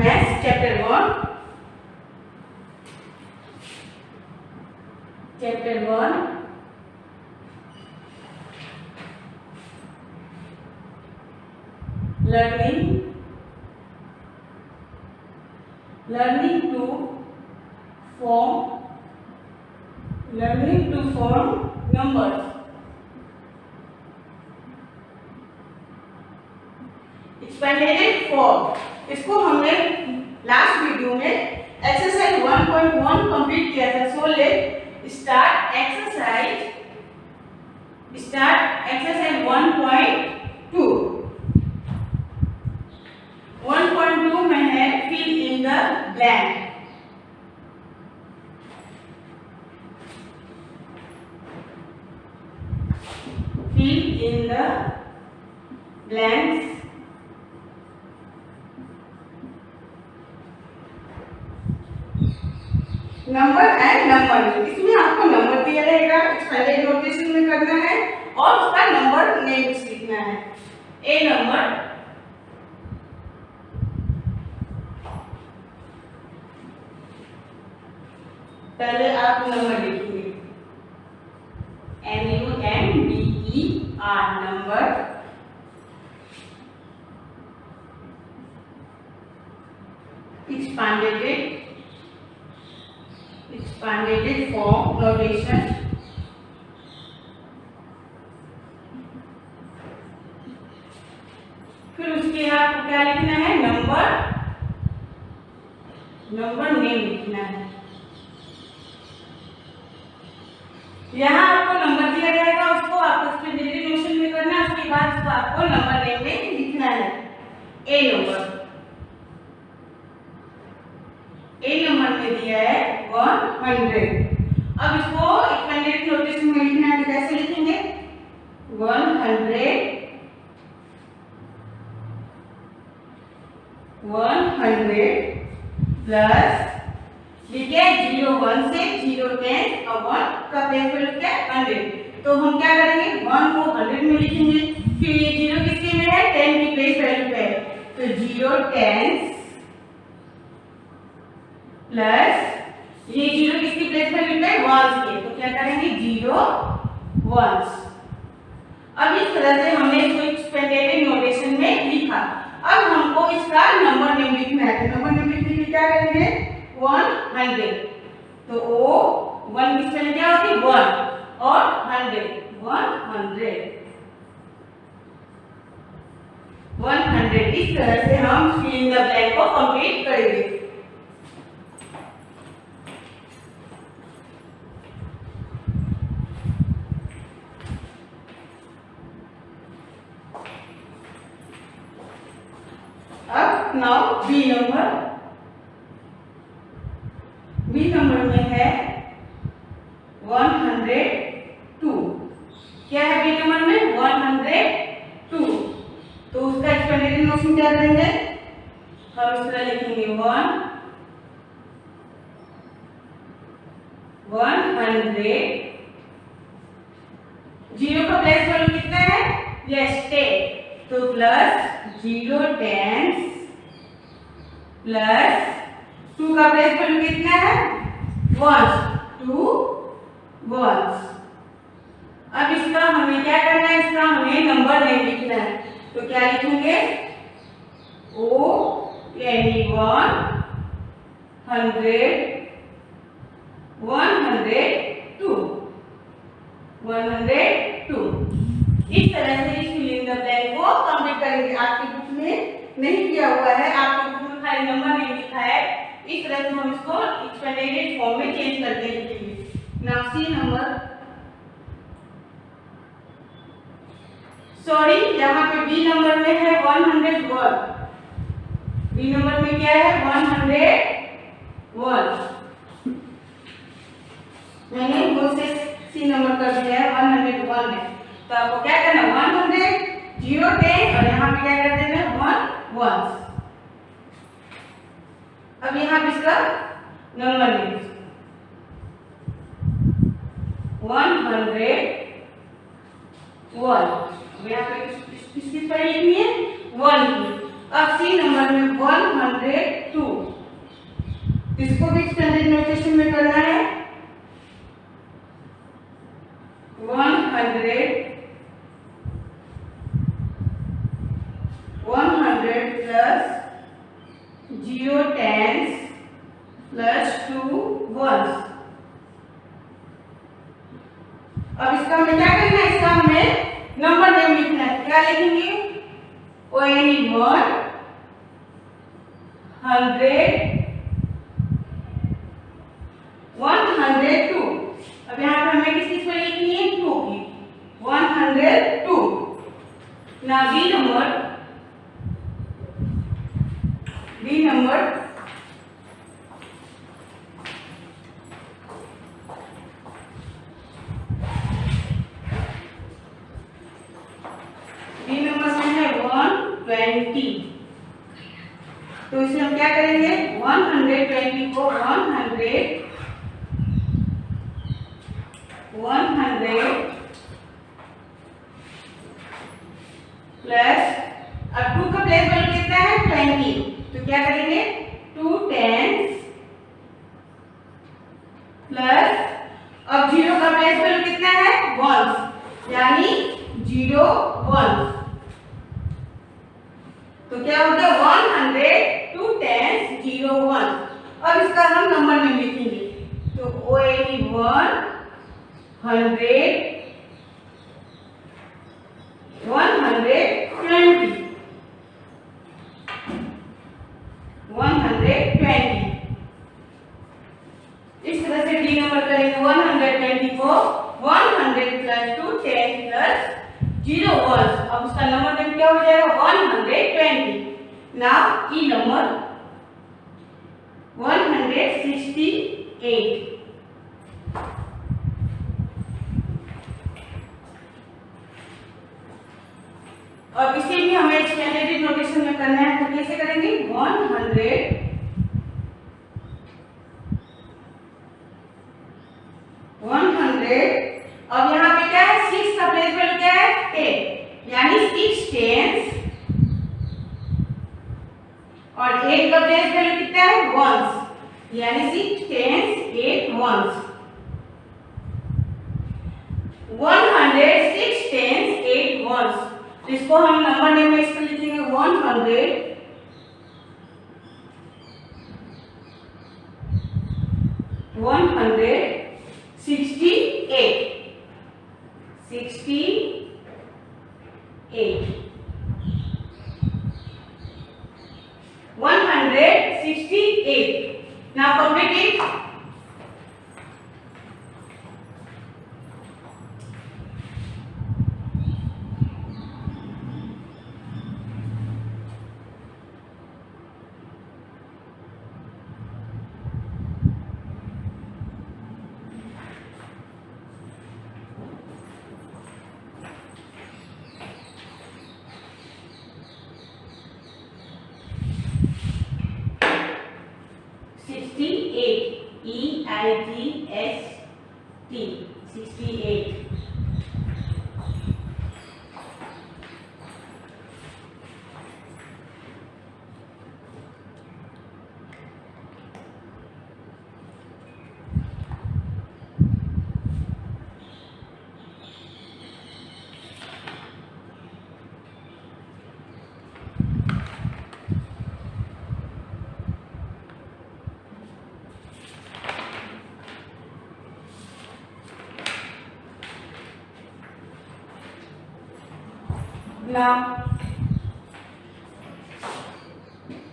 Maths chapter 1 learning to form numbers. Expanded form, इसको हमने last video में exercise 1.1 complete किया था। So let start exercise 1.2। 1.2 में है fill in the blank. Fill in the blanks number and number name. इसमें आपको number दिया रहेगा, एक्सपेंडेड नोटेशन में करना है और उसका नंबर नेम लिखना है। ए नंबर, पहले आप नंबर लिखेंगे NUMBER number. expanded form notation। फिर उसके आपको क्या लिखना है, नंबर नेम लिखना है। यहाँ आपको नंबर दिया जाएगा, उसको आपको एक्सपेंडेड नोटेशन में करना है। उसके बाद उसको आपको नंबर नेम में लिखना है। ए नंबर में दिया है 100। अब इसको एक्सपेंडेड नोटेशन में लिखना है, तो कैसे लिखेंगे, 100 प्लस लिखे 0 1 से 0 10 और 1 का प्लेस वैल्यू क्या है 100। तो हम क्या करेंगे, 1 को 100 में लिखेंगे। फिर ये 0 किसके में है, 10 की प्लेस वैल्यू पे है, तो 0 10 प्लस ये 0 किसकी प्लेस वैल्यू पे है, 1 के, तो क्या करेंगे 0 1। अब इस तरह से हमने इसको एक्सपेंडेड नोटेशन में लिखा। अब हमको इसका नंबर नेम लिखना है, तो नंबर नेम लिखने के लिए क्या करेंगे, 100। तो ओ 1 की स्पेलिंग क्या होती है, 1 और 100 100। इस तरह से हम फिल इन द ब्लैंक को कंप्लीट करेंगे। अब नाउ बी नंबर में है 102। क्या है बी नंबर में, 102। तो उसका एक्सपेंडेड नोटेशन क्या करेंगे, हम इस तरह लिखेंगे 100 0 का प्लेस वैल्यू कितना है, यस 10, तो प्लस 0 10 प्लस 2 का प्लेस वैल्यू कितना है, 1 2 1। अब इसका हमें क्या करना है, इसका हमें नंबर नेम लिखना है। तो क्या लिखेंगे, ONE 102। इस तरह से इस फिल इन द ब्लैंक को कंप्लीट करेंगे। आपकी बुक में नहीं किया हुआ है, आपकी बुक में खाली नंबर नहीं लिखा है। इस तरह से हम इसको एक्सपेंडेड फॉर्म में चेंज करके लिखेंगे। नाउ सी नंबर, सॉरी यहाँ पे बी नंबर में है 101। बी नंबर में क्या है, 101। मैंने वो से सी नंबर कर दिया है, 101 है। तो आपको क्या करना है, 100 0 10 और यहाँ पे क्या कर देना है, 1 1। अब यहाँ पे इसका नंबर लिखिए 101। यहाँ पे किसकी स्पेलिंग लिखनी है, 1 की। अब सी नंबर में 102। इसको भी स्टैंडर्ड नोटेशन में करना है। 100 प्लस 0 टेंस प्लस 2 वंस। अब इसका हमें क्या करना है, इसका हमें नंबर नेम लिखना है। क्या लिखेंगे? ONE 1, 100, 102। अब यहाँ पे हमें किस चीज पर लिखनी है? 2 की। 102। Now B number B number में है 120। तो इसे हम क्या करेंगे? 120 को 100 प्लस, अब 2 का प्लेस वैल्यू कितना है? 20। तो क्या करेंगे? 2 टेंस प्लस, अब 0 का प्लेस वैल्यू कितना है? 1, यानी 0 1। तो क्या हो गया? 100, 2 टेंस 0 1। अब इसका हम नंबर में लिखेंगे। तो ONE 1, 100, 120, 120। इस तरह से डी नंबर करेंगे। 120 को 100 प्लस 2 10 प्लस 0 1। अब उसका नंबर नेम क्या हो जाएगा? 120। नाउ ई नंबर 168। और इसे भी हमें स्टैंडर्ड नोटेशन में करना है। तो कैसे करेंगे? 100 अब यहाँ पे क्या है? 6 का प्लेस वैल्यू क्या है? 10, यानी 6 टेंस, और 8 का प्लेस वैल्यू कितना है? 1, यानी 6 टेंस 8 वंस। 106 tense 8 once. तो इसको हम नंबर नेम में इसको लिखेंगे 168। Now complete it. EIGST 68. Now,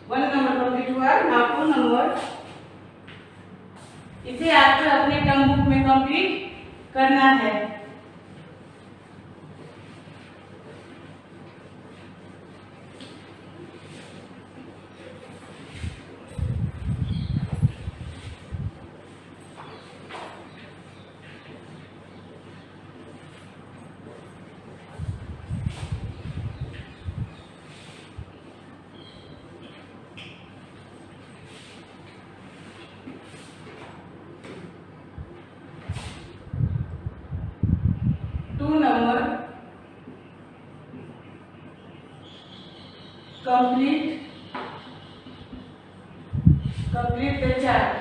one number complete हुआ। now two number इसे आपको अपने टर्म बुक में कंप्लीट करना है। Two number complete the chart।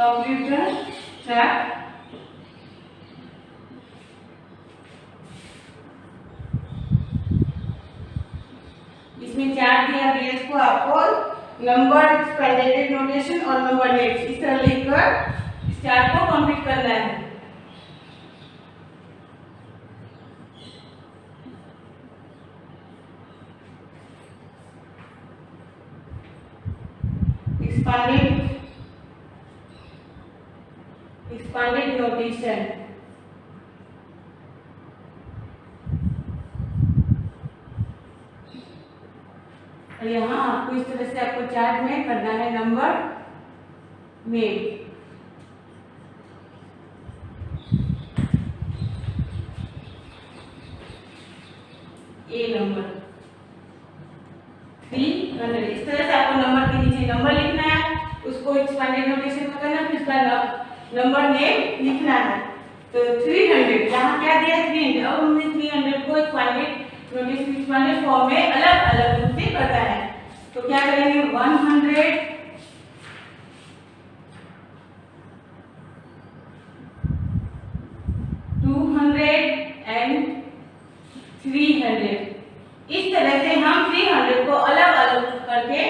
Computer track इसमें चार्ट दिया गया, इसको आपको नंबर एक्सपेंडेड नोटेशन और नंबर नेम्स इस तरह लिखकर इस चार्ट को कंप्लीट करना है। एक्सपेंडेड नोटेशन और यहाँ आपको इस तरह से आपको चार्ट में करना है नंबर में। ए नंबर 300 इस तरह से आपको नंबर के नीचे नंबर लिखना है, उसको एक्सपेंडेड नोटेशन में करना, फिर उसका नंबर नेम लिखना है। तो 300 यहाँ क्या दिया 300, अब हमने 300 को एक्सपेंडेड नोटेशन एक्सपेंडेड फॉर्म में अलग अलग रूप से करना है। तो क्या करेंगे 100 200 एंड 300 इस तरह से हम 300 को अलग अलग करके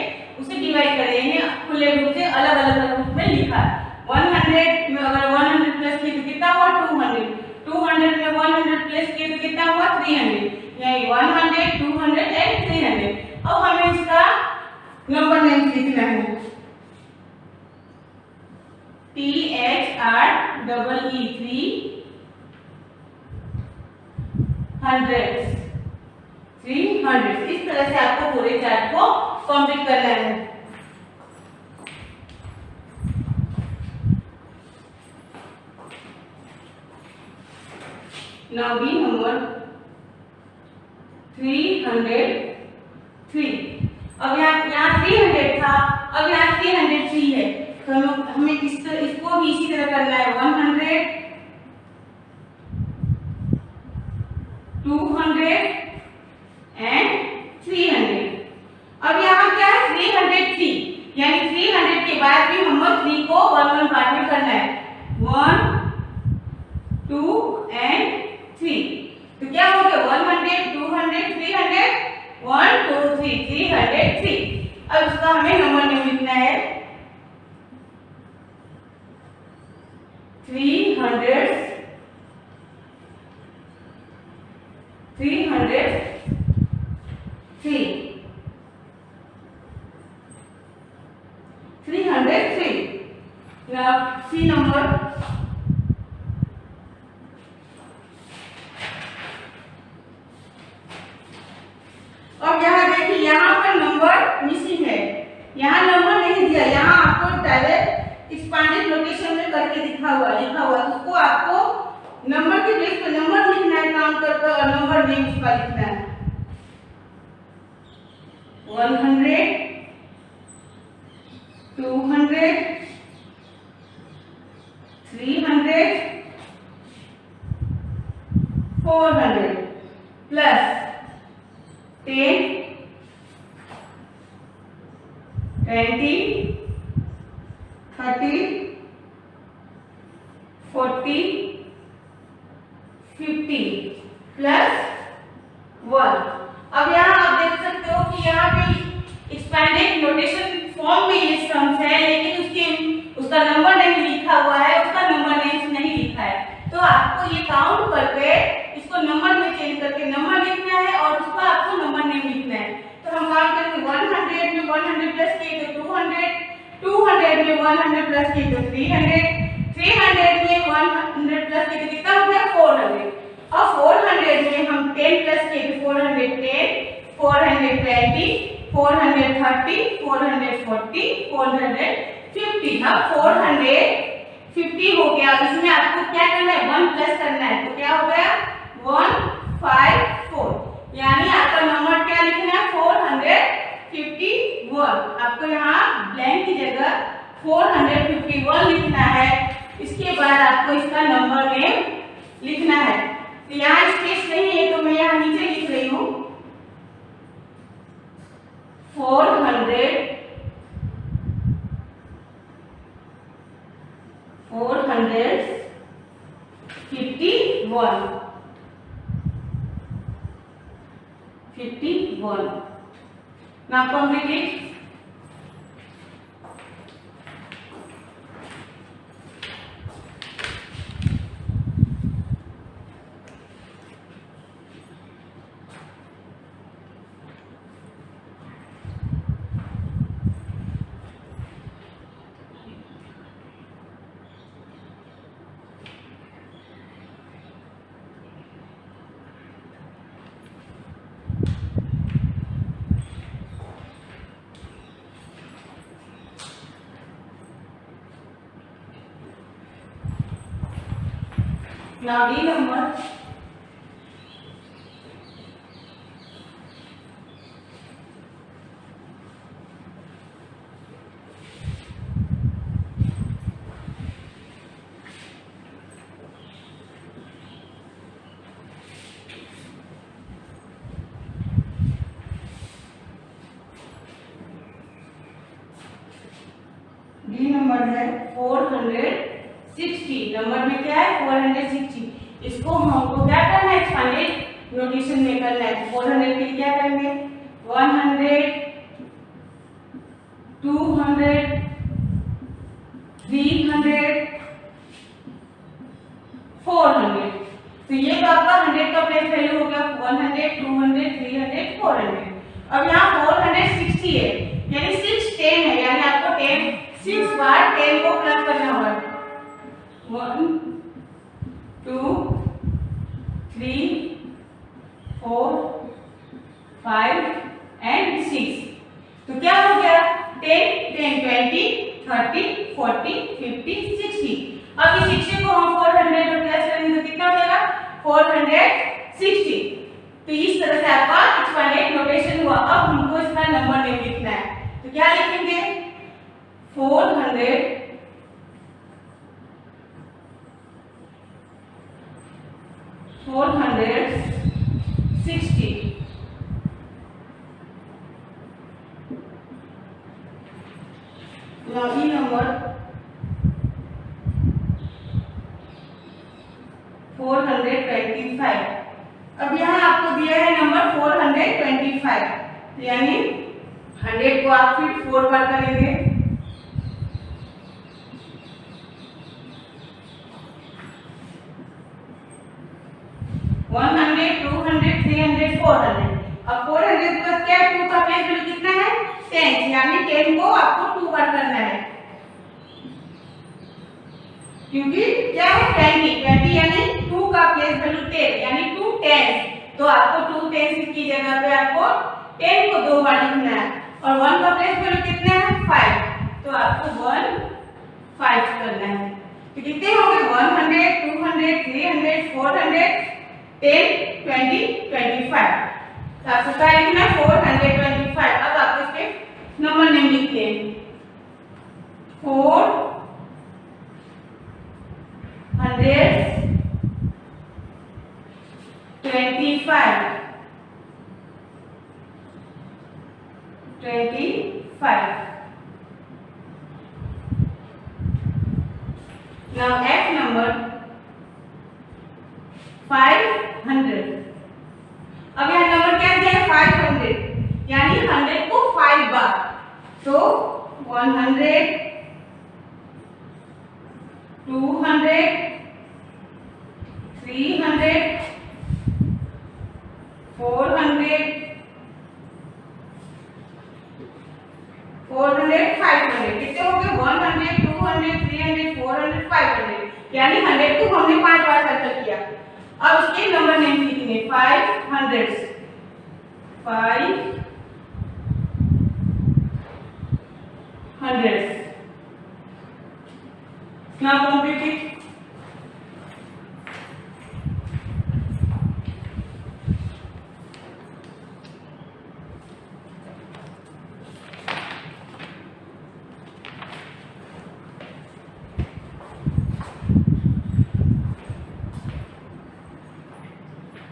उसे डिवाइड कर देंगे, खुले रूप से अलग अलग रूप में लिखा। 100 में अगर 100 प्लस किया तो कितना हुआ 200, 200 में 100 प्लस किया तो कितना हुआ 300, यानी 100 200 एंड 300। अब हमें इसका नंबर नेम लिखना है THR300 इस तरह से आपको पूरे चार्ट को कंप्लीट करना है। Now be number 303। अब यहाँ 300 था, अब यहाँ 303 है, तो हमें इसको भी इसी तरह करना है 100 200 एंड 300। अब यहाँ क्या है 303, यानी 300 के बाद भी हम 3 को 1 पार्ट में करना है 1 2 एंड 3। तो क्या हो गया 100 200 300 1 2 3 303। अब इसका हमें नंबर नेम लिखना है 300 303। Now see number और यहाँ देखिए यहाँ पर नंबर मिसिंग है, यहाँ नंबर नहीं दिया, यहाँ आपको डायरेक्ट एक्सपेंडेड नोटेशन में करके लिखा हुआ उसको आपको नंबर के प्लेस पे नंबर लिखना है काउंट करके और नंबर नेम उसका लिखना है 100 200 300 400 प्लस 10 20 30 40 50 प्लस 1। अब यहाँ आप देख सकते हो कि यहाँ पे एक्सपेंडेड नोटेशन फॉर्म में ये सम्स है, लेकिन उसका नंबर नहीं लिखा हुआ है, उसका नंबर नहीं लिखा है। तो आपको ये काउंट करके इसको नंबर में चेंज करके नंबर लिखना है और उसको आपको नंबर नेम लिखना है। तो हम काउंट करेंगे 100 में 100 प्लस किए तो 200 200 में 100 प्लस किए तो 300 300 में 100 प्लस किए तो कितना हो गया 400। अब 400 में हम 10 प्लस किए तो 410 420 430 440 450। अब 450 हो गया, इसमें आपको क्या करना है 1 प्लस करना है, तो क्या हो गया 154, यानी आपका नंबर क्या लिखना है 451। आपको यहाँ ब्लैंक की जगह 451 लिखना है। इसके बाद आपको इसका नंबर नेम लिखना है। तो यहाँ स्पेस नहीं है तो मैं यहाँ नीचे लिख रही हूँ 451 Now complete it. Now D number. D number है 460। नंबर में क्या है 460। इसको हमको क्या करना है एक्सपांडेड नोटेशन में करना है। 400 के लिए क्या करेंगे 100 200 300 400। तो ये तो आपका 100 का प्लेस वैल्यू हो गया 100 200 300 400। अब यहाँ 460 है यानी 6 10 है यानी आपको 6 बार 10 को प्लस करना होगा 1 2 3 4 5 एंड 6। तो क्या हो गया 10 10 20 30 40 50 60। अब इस 60 को हम 400 और प्लस करेंगे तो कितना हो जाएगा 460। तो इस तरह से आपका एक्सपांडेड नोटेशन हुआ। अब हमको इसका नंबर नेम लिखना है तो क्या लिखेंगे 460 Now E number 425। अब यहाँ आपको दिया है नंबर 425 यानी 100 को आप फिर 4 बार करेंगे 100 200 300 400। अब 400 के बाद क्या 2 का प्लेस वैल्यू कितना है 10 यानी 10 को आपको 2 बार करना है क्योंकि क्या है 20 यानी 2 का प्लेस वैल्यू 10 यानी 2 10। तो आपको 2 10 की जगह पे आपको 10 को 2 बार लिखना है और 1 का प्लेस वैल्यू कितना है 5। तो आपको 1 5 करना है। तो कितने होंगे 100 200 300 400 10 20 25। तो आपको क्या लिखना है 425। अब आप इसके नंबर नेम लिखते हैं 400 25। Now F number 500। अब यहाँ नंबर क्या दिया है 500 यानी 100 को 5 बार। तो 100 200 300 400 500। कितने हो गए 100 200 300 400 500 यानी 100 को हमने 5 बार सर्कल किया। अब उसके नंबर नेम लिखेंगे 500 Now complete it.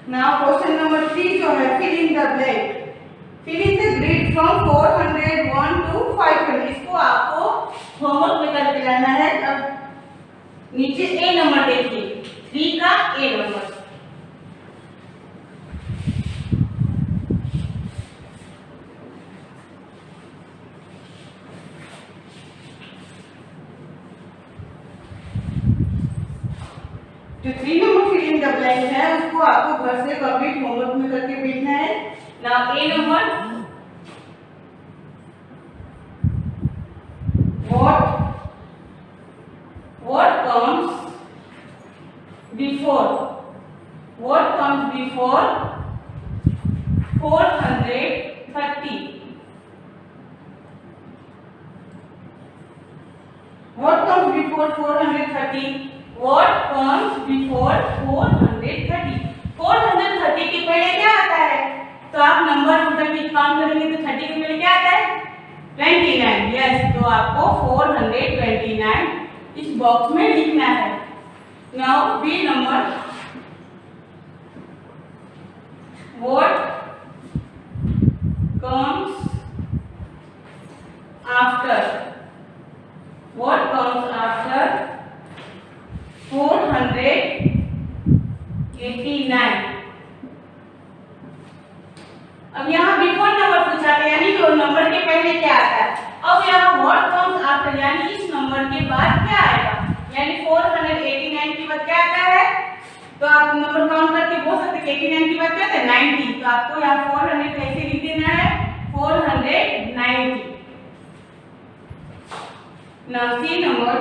Now question number 3 जो है fill in the blank। fill in the grid from 400 1 to 500। इसको आपको होमवर्क में करके लाना है। अब नीचे ए नंबर देखिए 3 का ए नंबर जो 3 number fill in the blank है उसको आपको घर से कंप्लीट होमवर्क में करके भेजना है। Now A number, what comes before 430? What comes before 430? What comes before 430? 430 के पहले क्या आता है? तो आप नंबर टोटल में काउंट करेंगे तो 30 के पहले क्या आता है? 29। यस, तो आपको 429 इस बॉक्स में लिखना है। Now B number, what comes after? What comes after 489? अब यहाँ बिफोर नंबर पूछा था, यानी कि नंबर के पहले क्या आता है। अब यहाँ व्हाट कम्स आफ्टर, यानी इस नंबर के बाद क्या आएगा, यानी 489 के बाद क्या आता है। तो आप नंबर काउंट करके बोल सकते हैं 89 के बाद क्या आता है 90। तो आपको यहाँ 400 कैसे लिख देना है, 490। Now C number,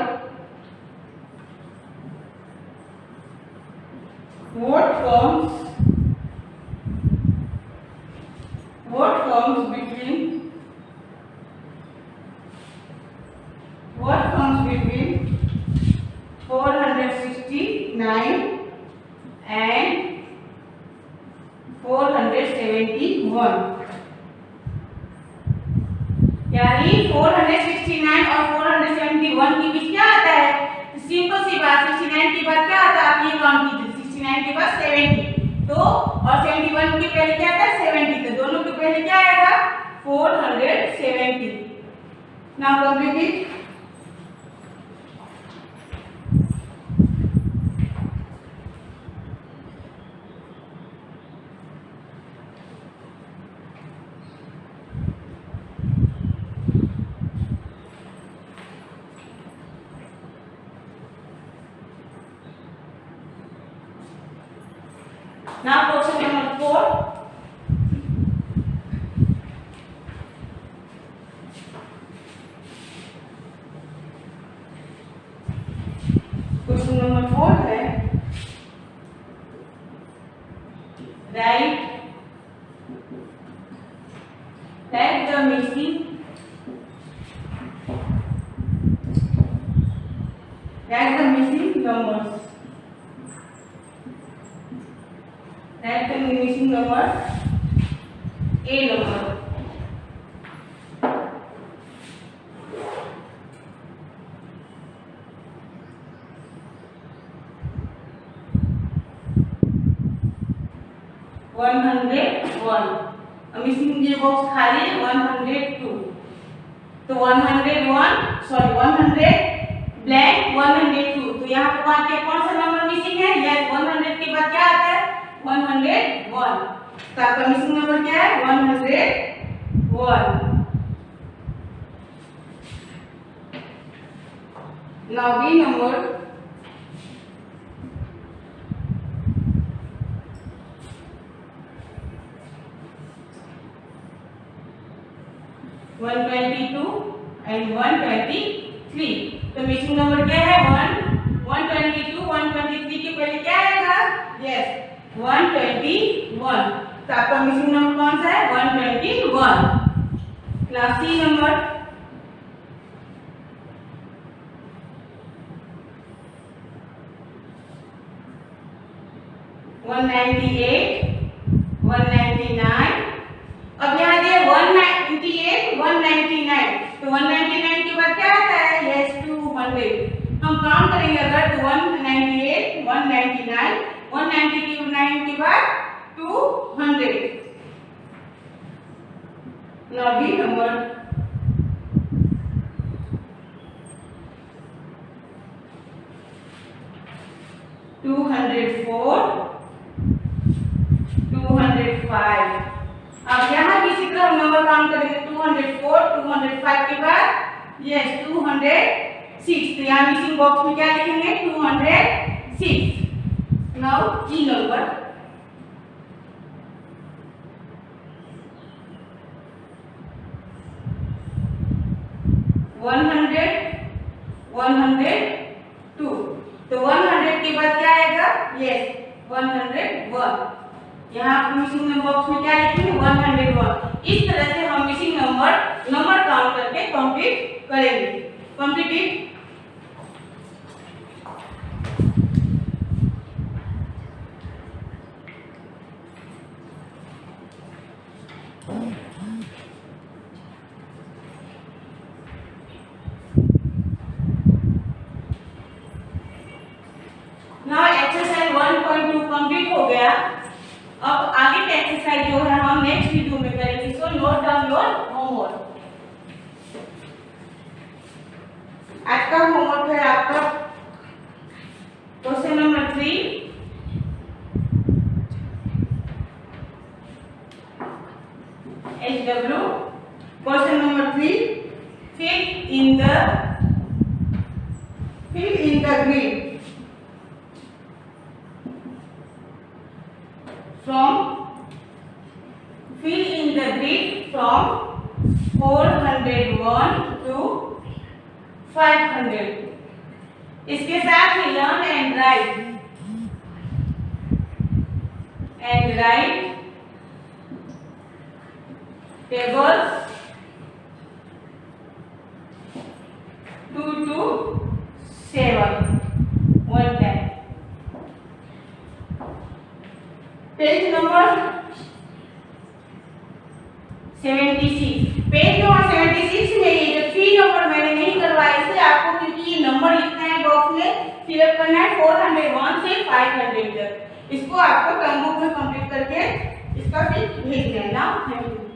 what comes between 469 and 471? यानी 469 और 471 के बीच क्या आता है। सिंपल सी बात, 69 के बाद क्या आता है, आप ये काउंट कीजिए, 69 के बाद 70 तो, और 71 के पहले क्या आता है 70, तो दोनों के पहले क्या आएगा 470। Now complete it. Now question number 4. Question number 4 है, write the missing numbers. Write the missing number. A number, missing ये बॉक्स खाली है 102। तो 100 ब्लैंक 102। तो यहाँ पे वहाँ के कौन सा नंबर मिसिंग है, यस 100 के बाद क्या आता है 101। तो आपका मिसिंग नंबर क्या है 101। Now B number, one 122 and 123। तो मिसिंग नंबर क्या है 122 123 के पहले क्या आएगा, यस 121। तो आपका मिसिंग नंबर कौन सा है 121। Class C number, one 199। अब यहाँ दिए 198 199। तो 199 के बाद क्या आता है, यस 200। हम काउंट करेंगे अगर तो 198 199 199 के बाद 200। Now B number, two 204 205। अब यहाँ भी इसी तरह नंबर काउंट करेंगे 204 205 के बाद यस 206। तो यहाँ मिसिंग बॉक्स में क्या लिखेंगे 206। Now key number 100, 102। तो 100 के बाद क्या आएगा? यस 101। यहाँ आपको मिसिंग बॉक्स में क्या लिखेंगे? 101। इस तरह से हम मिसिंग नंबर काउंट करके कंप्लीट करेंगे। कंप्लीट। नाउ एक्सरसाइज 1.2 कंप्लीट हो गया। अब आगे का एक्सरसाइज जो है हम नेक्स्ट वीडियो में करेंगे। So note down your homework. आज का होमवर्क है आपका question number 3, HW। Question number 3, fill in the grid from 401 to 500। इसके साथ ही learn and write tables 2 to 7 one time। Page number 76। Page number 76 में ये जो 3 नंबर मैंने नहीं करवाए इससे आपको, क्योंकि ये नंबर लिखना है बॉक्स में, फिलअप करना है 401 से 500 तक। इसको आपको टर्म बुक में कंप्लीट करके इसका फिर भेजना है ना। Thank you.